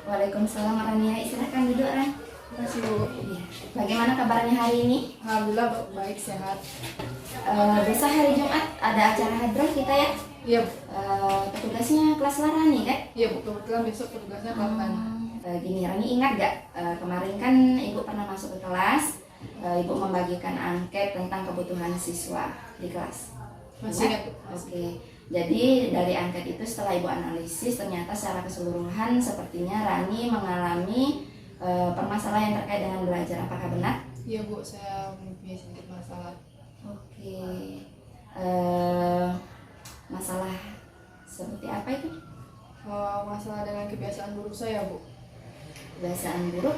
Waalaikumsalam Rania, silahkan duduk Ran. Masih Bu. Iya. Bagaimana kabarnya hari ini? Alhamdulillah baik, sehat. Besok hari Jumat ada acara hadroh kita ya. Iya Bu. Petugasnya kelas Rani kan? Iya Bu, kebetulan besok petugasnya kapan? Gini Rani, ingat gak kemarin kan Ibu pernah masuk ke kelas, Ibu membagikan angket tentang kebutuhan siswa di kelas. Masih ingat Bu. Oke. Jadi dari angket itu setelah Ibu analisis ternyata secara keseluruhan sepertinya Rani mengalami permasalahan yang terkait dengan belajar. Apakah benar? Iya Bu, saya mempunyai sedikit masalah. Oke. Masalah seperti apa itu? Masalah dengan kebiasaan buruk saya Bu. Kebiasaan buruk.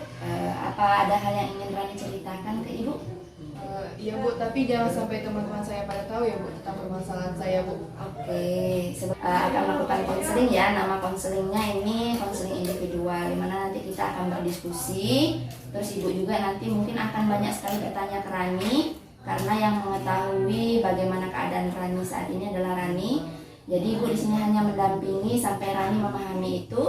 Apa ada hal yang ingin Rani ceritakan ke Ibu? Iya Bu, tapi jangan sampai teman-teman saya pada tahu ya Bu tentang permasalahan saya Bu. Oke, akan melakukan konseling ya. Nama konselingnya ini konseling individual, dimana nanti kita akan berdiskusi. Terus Ibu juga nanti mungkin akan banyak sekali bertanya ke Rani, karena yang mengetahui bagaimana keadaan Rani saat ini adalah Rani. Jadi Ibu di sini hanya mendampingi sampai Rani memahami itu.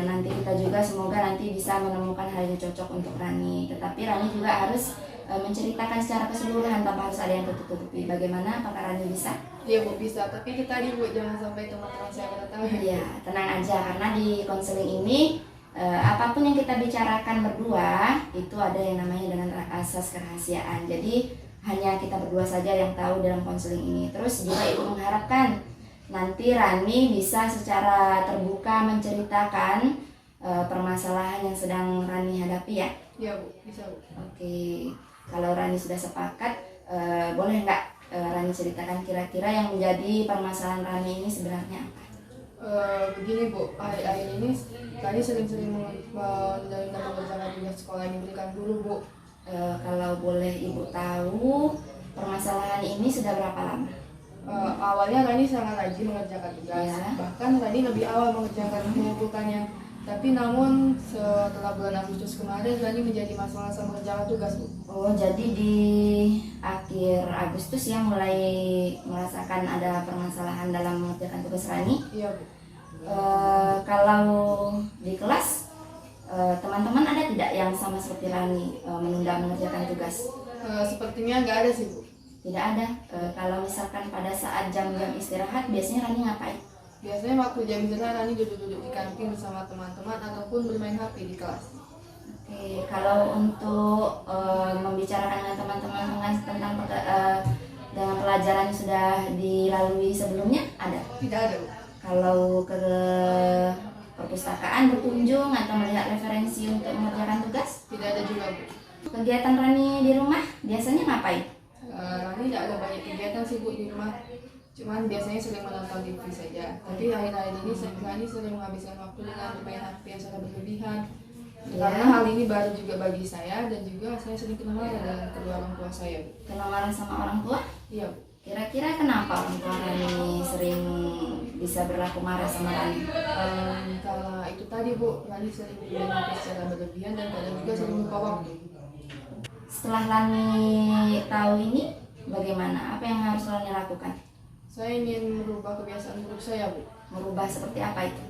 Nanti kita juga semoga nanti bisa menemukan hal yang cocok untuk Rani. Tetapi Rani juga harus menceritakan secara keseluruhan tanpa harus ada yang tutup-tutupi. Bagaimana? Apakah Rani bisa? Iya Bu, bisa. Tapi kita Bu, jangan sampai teman-teman saya pada tahu ya. Iya, tenang aja, karena di konseling ini apapun yang kita bicarakan berdua itu ada yang namanya dengan asas kerahasiaan. Jadi hanya kita berdua saja yang tahu dalam konseling ini. Terus juga Ibu mengharapkan nanti Rani bisa secara terbuka menceritakan permasalahan yang sedang Rani hadapi ya. Iya Bu, bisa Bu. Oke, kalau Rani sudah sepakat, boleh nggak Rani ceritakan kira-kira yang menjadi permasalahan Rani ini sebenarnya apa? Begini Bu, akhir-akhir ini tadi sering-sering mengerjakan tugas sekolah yang diberikan dulu Bu. Kalau boleh Ibu tahu, permasalahan ini sudah berapa lama? Awalnya Rani sangat rajin mengerjakan tugas, Ya. bahkan Rani lebih awal mengumpulkannya. Tapi namun setelah bulan Agustus kemarin Rani menjadi masalah sama mengerjakan tugas Bu. Oh, jadi di akhir Agustus ya mulai merasakan ada permasalahan dalam mengerjakan tugas Rani. Iya Bu. Kalau di kelas teman-teman ada tidak yang sama seperti Rani menunda mengerjakan tugas? Sepertinya nggak ada sih Bu. Tidak ada. Kalau misalkan pada saat jam-jam istirahat biasanya Rani ngapain? Biasanya waktu jam istirahat Rani duduk-duduk di kantin bersama teman-teman ataupun bermain HP di kelas. Oke, kalau untuk membicarakan dengan teman-teman tentang dengan pelajaran yang sudah dilalui sebelumnya ada? Tidak ada Bu. Kalau ke perpustakaan, berkunjung atau melihat referensi untuk mengerjakan tugas? Tidak ada juga, Bu. Kegiatan Rani di rumah biasanya ngapain? Rani tidak ada banyak kegiatan sih, Bu, di rumah. Cuman biasanya sering menonton TV saja. Tapi akhir-akhir ini Rani sering menghabiskan waktu dengan bermain HP yang secara berlebihan. Karena hal ini baru juga bagi saya, dan juga saya sering kena marah dengan kedua orang tua saya, Bu. Kena marah sama orang tua? Iya, Bu. Kira-kira kenapa orang tua Rani sering bisa berlaku marah sama Rani? Karena itu tadi, Bu, Rani sering bermain HP secara berlebihan dan kadang juga sering lupa waktu. Setelah Rani tahu ini, bagaimana? Apa yang harus Rani lakukan? Saya ingin merubah kebiasaan buruk saya, Bu. Merubah seperti apa itu?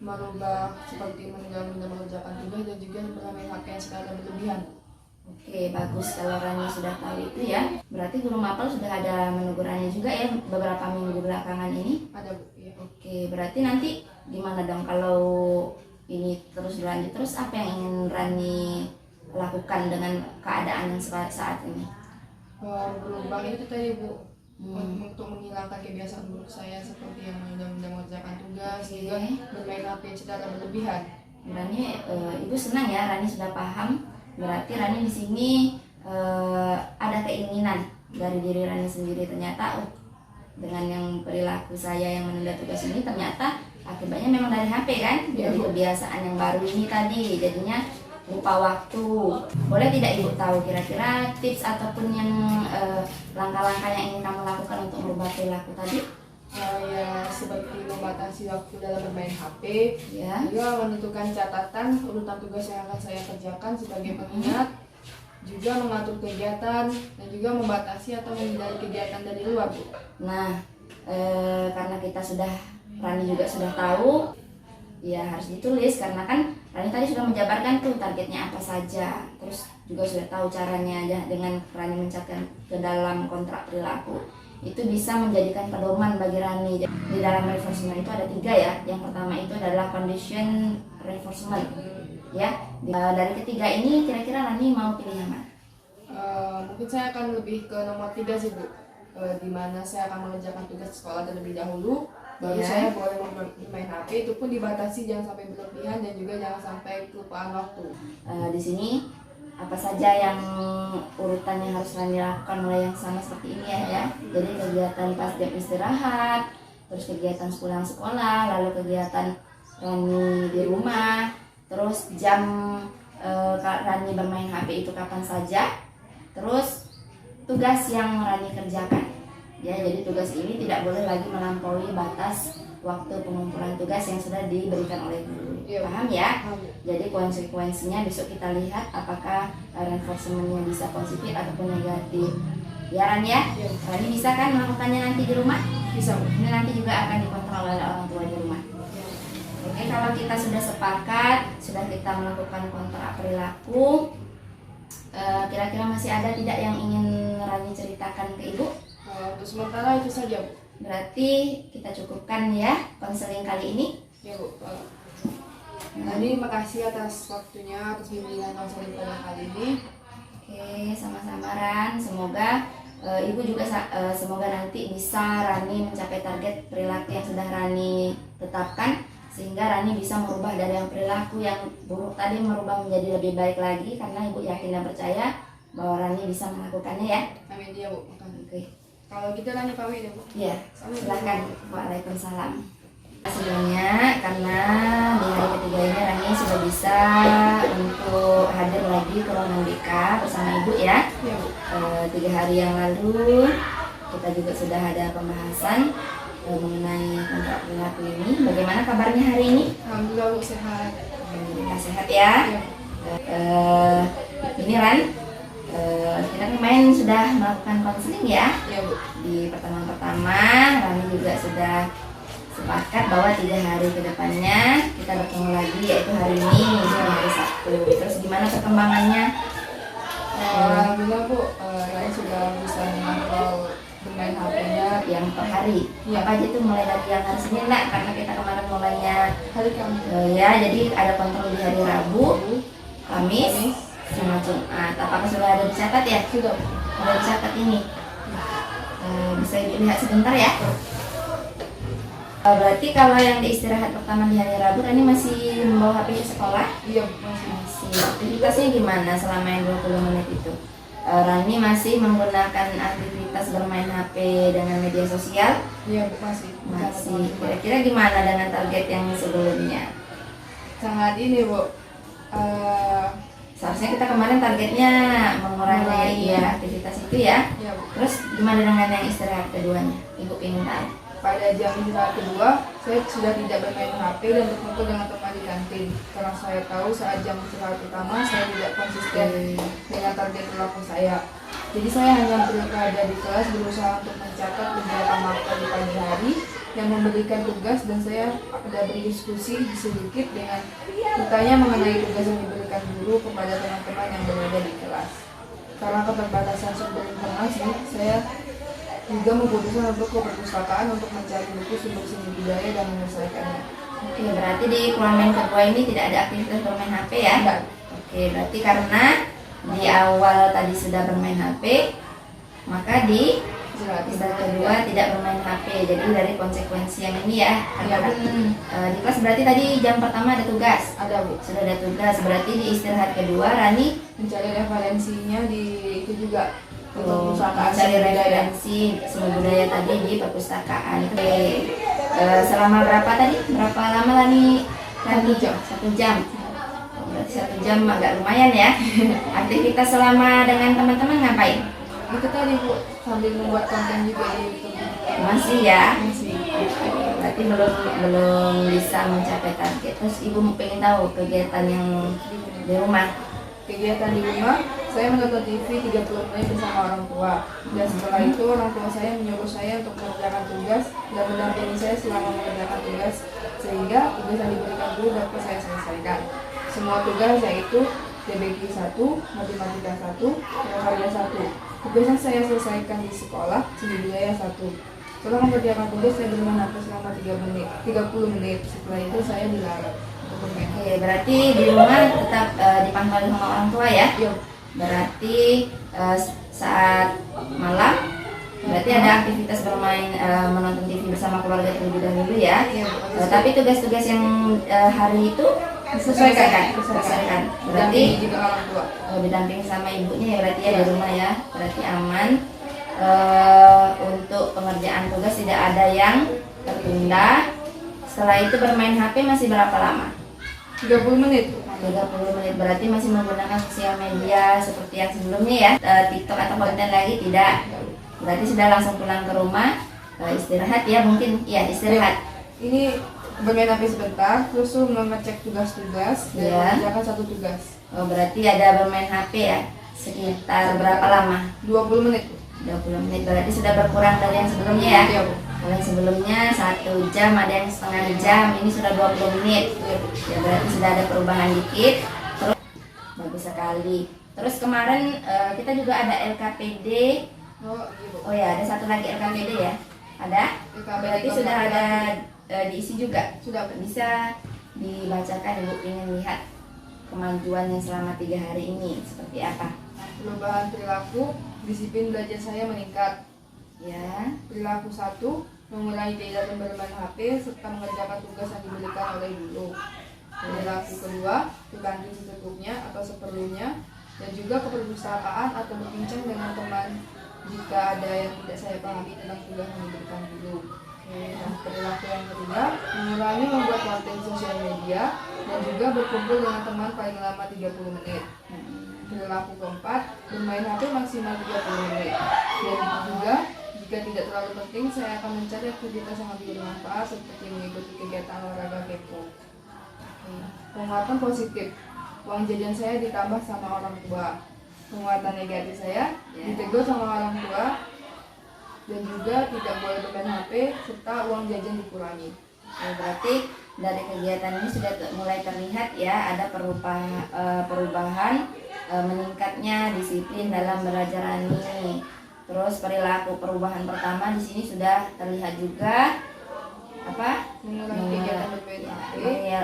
Merubah seperti menunda-nunda mengerjakan tugas dan juga bermain HP yang secara berlebihan. Oke, bagus kalau Rani sudah tahu itu ya. Berarti guru mapel sudah ada menegur Rani juga ya beberapa minggu belakangan ini. Ada, Bu. Iya. Oke, berarti nanti gimana dong kalau ini terus berlanjut terus, apa yang ingin Rani lakukan dengan keadaan yang saat ini? Berubah itu tadi, Bu. Untuk menghilangkan kebiasaan buruk saya seperti yang menunda-nunda mengerjakan tugas, juga bermain HP secara berlebihan. Rani, Ibu senang ya Rani sudah paham. Berarti Rani di sini ada keinginan dari diri Rani sendiri. Ternyata dengan yang perilaku saya yang menunda tugas ini, ternyata akibatnya memang dari HP kan, dari kebiasaan yang baru ini tadi, jadinya lupa waktu. Boleh tidak Ibu tahu kira-kira tips ataupun yang langkah-langkah yang ingin kamu lakukan untuk merubah perilaku tadi? Ya, seperti membatasi waktu dalam bermain HP, Ya. juga menentukan catatan urutan tugas yang akan saya kerjakan sebagai pengingat, juga mengatur kegiatan, dan juga membatasi atau menghindari kegiatan dari luar, Bu. Nah, karena Rani juga sudah tahu, ya harus ditulis karena kan Rani tadi sudah menjabarkan tuh targetnya apa saja, terus juga sudah tahu caranya ya, dengan Rani mencatatkan ke dalam kontrak perilaku. Itu bisa menjadikan pedoman bagi Rani. Di dalam reinforcement itu ada 3 ya. Yang pertama itu adalah condition reinforcement ya. Dari ketiga ini kira-kira Rani mau pilih yang mana? Mungkin saya akan lebih ke nomor 3 sih, Bu. Di mana saya akan mengerjakan tugas sekolah terlebih dahulu, baru saya boleh bermain HP. Itu pun dibatasi, jangan sampai berlebihan dan juga jangan sampai kelupaan waktu. Di sini apa saja yang urutannya harus Rani lakukan, mulai yang sama seperti ini ya. Jadi kegiatan pas jam istirahat, terus kegiatan pulang sekolah, lalu kegiatan Rani di rumah, terus jam Rani bermain HP itu kapan saja, terus tugas yang Rani kerjakan ya. Jadi tugas ini tidak boleh lagi melampaui batas waktu pengumpulan tugas yang sudah diberikan oleh guru. Paham ya? Jadi konsekuensinya besok kita lihat apakah reinforcementnya bisa positif ataupun negatif. Ya Rani ya? Rani bisa kan melakukannya nanti di rumah? Bisa, Bu. Ini nanti juga akan dikontrol oleh orang tua di rumah. Oke, kalau kita sudah sepakat, sudah kita melakukan kontrak perilaku, kira-kira masih ada tidak yang ingin Rani ceritakan ke Ibu? Untuk sementara itu saja, Bu. Berarti kita cukupkan ya konseling kali ini. Ya, Bu. Rani, makasih atas waktunya, atas bimbingan konseling pada kali ini. Oke, sama-sama Ran. Semoga Ibu juga semoga nanti bisa Rani mencapai target perilaku yang sudah Rani tetapkan, sehingga Rani bisa merubah dari yang perilaku yang buruk tadi, merubah menjadi lebih baik lagi, karena Ibu yakin dan percaya bahwa Rani bisa melakukannya ya. Amin ya, Bu. Oke. Kalau kita Rani pamit ya, Bu. Ya, silakan. Waalaikumsalam. Sebelumnya karena di hari ketiga ini Rani sudah bisa untuk hadir lagi ke ruangan BK bersama Ibu ya. Ya, Bu. 3 hari yang lalu kita juga sudah ada pembahasan mengenai kontrak perilaku ini. Bagaimana kabarnya hari ini? Alhamdulillah, Bu, sehat. Alhamdulillah sehat ya. Ya, Ini Ran, kita kemarin sudah melakukan konseling ya. ya, Bu. Di pertemuan pertama Rani juga sudah sepakat bahwa 3 hari ke depannya kita bertemu lagi, yaitu hari ini hari Sabtu. Terus gimana perkembangannya? Alhamdulillah, Bu. Rani sudah bisa mengontrol bermain HP-nya Yang per hari. Iya. Apa aja tuh, mulai dari yang hari Senin lah, karena kita kemarin mulainya hari Kamis. ya, jadi ada kontrol di hari Rabu, Kamis, sama Jumat. Apakah sudah ada dicatat ya? Sudah, Bu. Ada dicatat ini. Bisa Ibu lihat sebentar ya. Berarti kalau yang di istirahat pertama di hari Rabu Rani masih membawa HP ke sekolah? Iya masih. Aktivitasnya gimana selama yang 20 menit itu? Rani masih menggunakan aktivitas bermain HP dengan media sosial? Iya masih. Kira-kira gimana dengan target yang sebelumnya? Sangat ini Bu. Seharusnya kita kemarin targetnya mengurangi ya aktivitas itu ya. Iya Bu. Terus gimana dengan yang istirahat keduanya? Ibu ingin tahu. Pada jam istirahat kedua, saya sudah tidak bermain HP dan berkumpul dengan teman di kantin. Karena saya tahu saat jam istirahat utama saya tidak konsisten dengan target perilaku saya. Jadi saya hanya berada di kelas berusaha untuk mencatat beberapa marker di pagi hari yang memberikan tugas, dan saya ada berdiskusi sedikit dengan bertanya mengenai tugas yang diberikan guru kepada teman-teman yang berada di kelas. Karena keterbatasan sumber informasi, saya juga memutuskan untuk ke perpustakaan untuk mencari buku sumber seni budaya dan menyelesaikannya. Oke, berarti di keluarga kedua ini tidak ada aktivitas bermain HP ya? Tidak. Oke, berarti karena di awal tadi sudah bermain HP, maka di istirahat kedua tidak bermain HP. Jadi dari konsekuensi yang ini ya, di kelas berarti tadi jam pertama ada tugas. Ada Bu. Sudah ada tugas, berarti di istirahat kedua Rani Mencari referensinya di itu juga. Mencari referensi seni budaya tadi di perpustakaan. Oke. Selama berapa tadi? Berapa lama Rani? 1 jam. 1 jam. Berarti 1 jam agak lumayan ya. Aktivitas selama dengan teman-teman ngapain? Itu tadi Bu, sambil membuat konten juga di YouTube. Masih ya. Masih. Berarti belum bisa mencapai target. Terus ibu pengen tahu kegiatan yang di rumah. Kegiatan di rumah, saya menonton TV 30 menit bersama orang tua. Dan setelah itu orang tua saya menyuruh saya untuk mengerjakan tugas dan mendampingi saya selama mengerjakan tugas, sehingga tugas yang diberikan guru dapat saya selesaikan. Semua tugas yaitu TBK 1, Matematika 1, Prakarya 1. Tugas yang saya selesaikan di sekolah Seni Budaya 1. Setelah mengerjakan tugas, saya bermain HP selama 30 menit. Setelah itu saya dilarang untuk bermain. Oke, berarti di rumah tetap dipantau sama orang tua ya? Iya. Berarti saat malam berarti ada aktivitas bermain menonton TV bersama keluarga terlebih dahulu ya. Iya. Tapi tugas-tugas yang hari itu diselesaikan. Berarti juga orang tua. didampingi sama ibunya ya, berarti ya di rumah ya. Berarti aman. Untuk pengerjaan tugas tidak ada yang tertunda. Setelah itu bermain HP masih berapa lama? 30 menit. 30 menit, berarti masih menggunakan sosial media seperti yang sebelumnya ya. TikTok atau konten lagi tidak. Berarti sudah langsung pulang ke rumah, istirahat ya, mungkin ya istirahat. Ini bermain HP sebentar, terus mengecek tugas-tugas dan mengerjakan satu tugas. Oh, berarti ada bermain HP ya. Sekitar berapa lama? 20 menit. 20 menit, berarti sudah berkurang dari yang sebelumnya ya. Iya, Bu. Kalau yang sebelumnya 1 jam, ada yang setengah jam, ini sudah 20 menit. Ya, berarti sudah ada perubahan dikit. Terus bagus sekali. Terus kemarin kita juga ada LKPD. Oh, iya, Bu. Oh ya, ada satu lagi LKPD ya. Ada? LKPD Berarti sudah ada diisi juga. Sudah. Bisa dibacakan, Ibu ingin lihat kemajuannya selama 3 hari ini seperti apa? Perubahan perilaku, disiplin belajar saya meningkat. Ya. Perilaku 1, mengurangi kegiatan bermain HP serta mengerjakan tugas yang diberikan oleh guru. Perilaku kedua, ke kantin secukupnya atau seperlunya, dan juga ke perpustakaan atau berbincang dengan teman jika ada yang tidak saya pahami tentang tugas yang diberikan guru. Nah, perilaku yang ketiga, mengurangi membuat konten sosial media dan juga berkumpul dengan teman paling lama 30 menit. Perilaku keempat, bermain HP maksimal 30 menit. Dan juga jika tidak terlalu penting, saya akan mencari aktivitas yang lebih bermanfaat seperti mengikuti kegiatan olahraga kepo. Penguatan positif, uang jajan saya ditambah sama orang tua. Penguatan negatif saya ditegur sama orang tua dan juga tidak boleh bermain HP serta uang jajan dikurangi. Berarti dari kegiatan ini sudah mulai terlihat ya ada perubahan meningkatnya disiplin dalam belajar Rani. Terus perilaku perubahan pertama di sini sudah terlihat juga apa?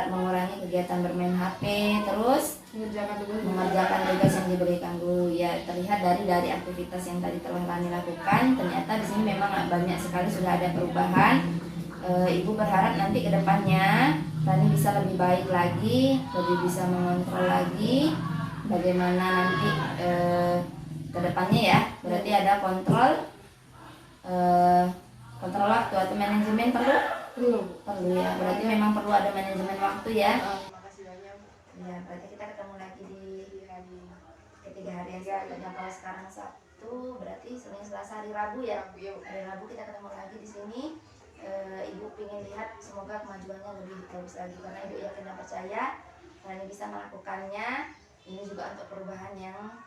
Mengurangi kegiatan bermain HP, terus mengerjakan tugas yang diberikan guru. Ya, terlihat dari aktivitas yang tadi telah Rani lakukan, ternyata di sini memang banyak sekali sudah ada perubahan Ibu berharap nanti ke depannya Rani bisa lebih baik lagi, lebih bisa mengontrol lagi bagaimana nanti ke depannya ya. Berarti ada kontrol waktu atau manajemen perlu ya. Berarti memang perlu ada manajemen waktu ya. Terima kasih banyak Bu. Ya, berarti kita ketemu lagi di hari ketiga hari yang selanjutnya. Kalau sekarang Sabtu, berarti Senin, Selasa, hari Rabu ya. Hari Rabu kita ketemu lagi di sini. Ibu ingin lihat semoga kemajuannya lebih bagus lagi, karena ibu yakin dan percaya Rani bisa melakukannya. Ini juga untuk perubahan yang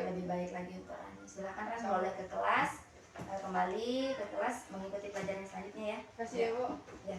lebih baik lagi untuk Rani. Silakan Rani boleh ke kelas, kembali ke kelas mengikuti pelajaran selanjutnya ya. Terima kasih ya Bu. Ya.